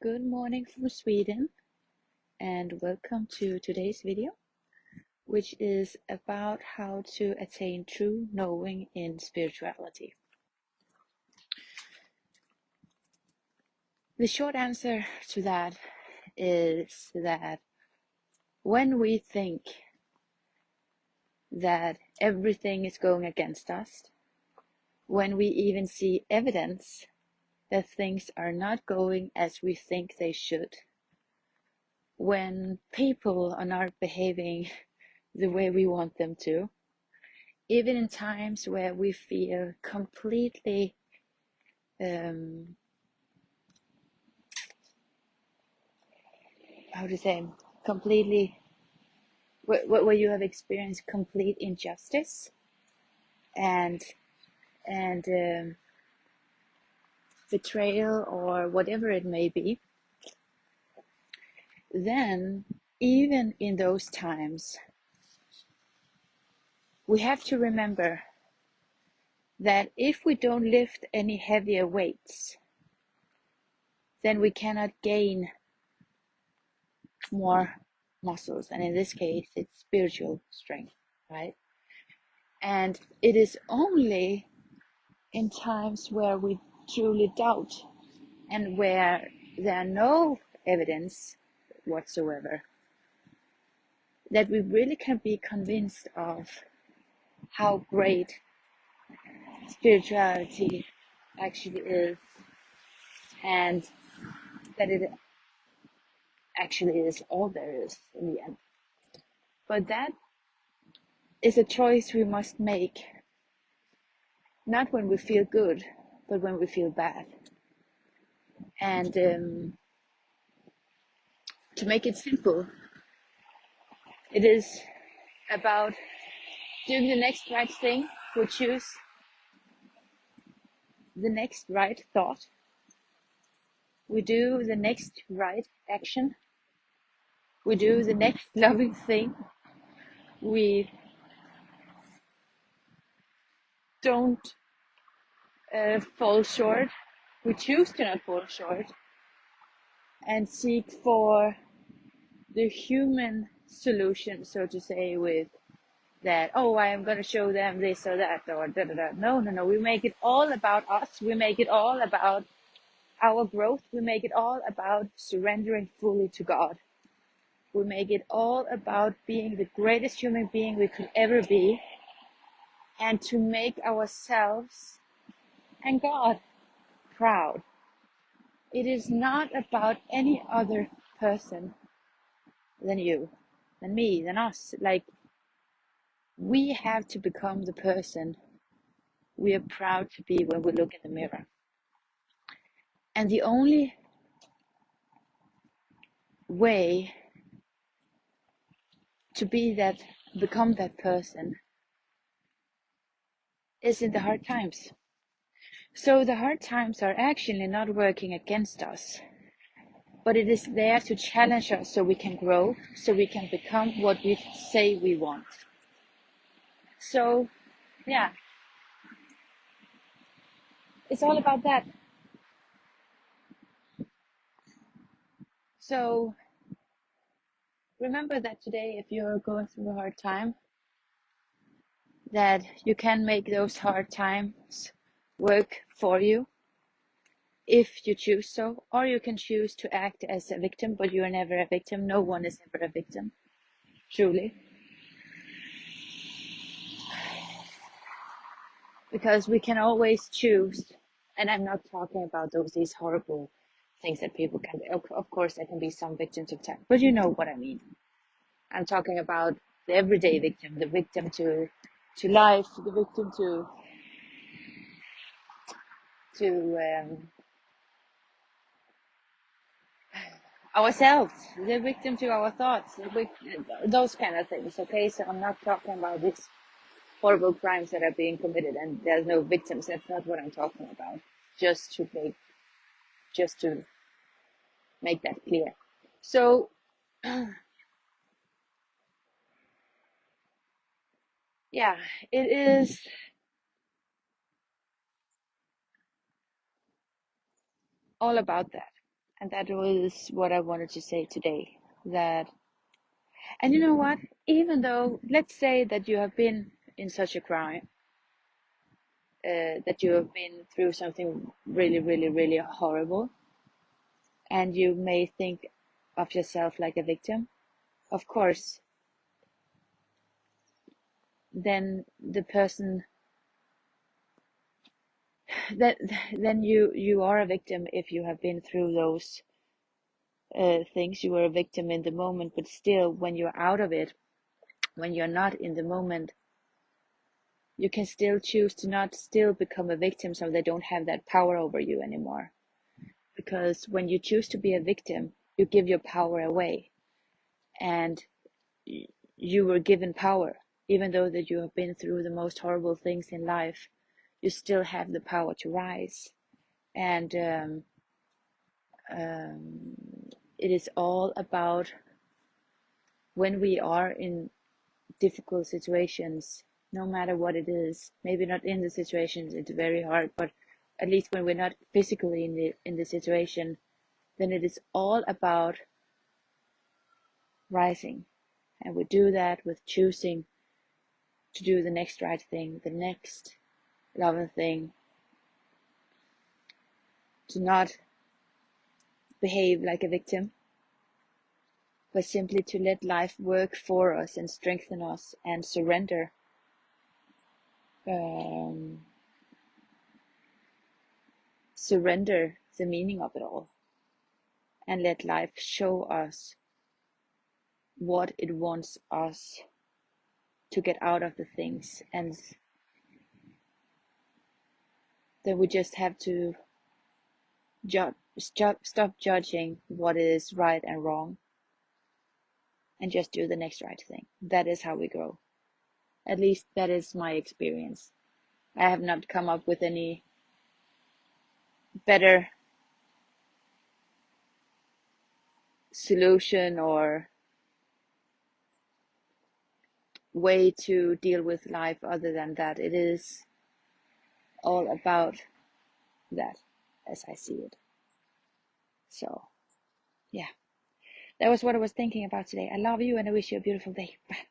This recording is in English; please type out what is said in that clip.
Good morning from Sweden, and welcome to today's video, which is about how to attain true knowing in spirituality. The short answer to that is that when we think that everything is going against us, when we even see evidence that things are not going as we think they should, when people are not behaving the way we want them to, even in times where we feel completely completely where you have experienced complete injustice and betrayal or whatever it may be, then even in those times we have to remember that if we don't lift any heavier weights, then we cannot gain more muscles, and in this case it's spiritual strength, right? And it is only in times where we truly doubt and where there are no evidence whatsoever that we really can be convinced of how great spirituality actually is, and that it actually is all there is in the end. But that is a choice we must make, not when we feel good, but when we feel bad. And to make it simple, it is about doing the next right thing. We choose the next right thought. We do the next right action. We do the next loving thing. We don't fall short. We choose to not fall short and seek for the human solution, so to say, with that, oh, I am going to show them this or that or da da da. No. We make it all about us. We make it all about our growth. We make it all about surrendering fully to God. We make it all about being the greatest human being we could ever be, and to make ourselves and God proud. It is not about any other person than you, than me, than us. Like, we have to become the person we are proud to be when we look in the mirror. And the only way to become that person is in the hard times. So the hard times are actually not working against us, but it is there to challenge us so we can grow, so we can become what we say we want. So, yeah, it's all about that. So, remember that today, if you're going through a hard time, that you can make those hard times work for you if you choose so, or you can choose to act as a victim, but you are never a victim. No one is ever a victim, truly. Because we can always choose, and I'm not talking about these horrible things that people can do. Of course, there can be some victims of time, but you know what I mean. I'm talking about the everyday victim, the victim to life, the victim to ourselves, the victim to our thoughts, those kind of things. Okay, so I'm not talking about these horrible crimes that are being committed and there's no victims. That's not what I'm talking about. Just to make that clear. So, yeah, it is all about that. And that was what I wanted to say today. That, and you know what? Even though, let's say that you have been in such a crime, that you have been through something really, really, really horrible, and you may think of yourself like a victim, of course, then the person that then you are a victim if you have been through those things. You were a victim in the moment, but still, when you're out of it, when you're not in the moment, you can still choose to not still become a victim, so they don't have that power over you anymore. Because when you choose to be a victim, you give your power away, and you were given power. Even though that you have been through the most horrible things in life, you still have the power to rise. And it is all about, when we are in difficult situations, no matter what it is, maybe not in the situations, it's very hard, but at least when we're not physically in the situation, then it is all about rising. And we do that with choosing to do the next right thing, the next loving thing, to not behave like a victim, but simply to let life work for us and strengthen us, and um, surrender the meaning of it all, and let life show us what it wants us to get out of the things. And then we just have to stop judging what is right and wrong, and just do the next right thing. That is how we grow. At least that is my experience. I have not come up with any better solution or way to deal with life other than that. It is all about that, as I see it. So, yeah, that was what I was thinking about today. I love you, and I wish you a beautiful day. Bye.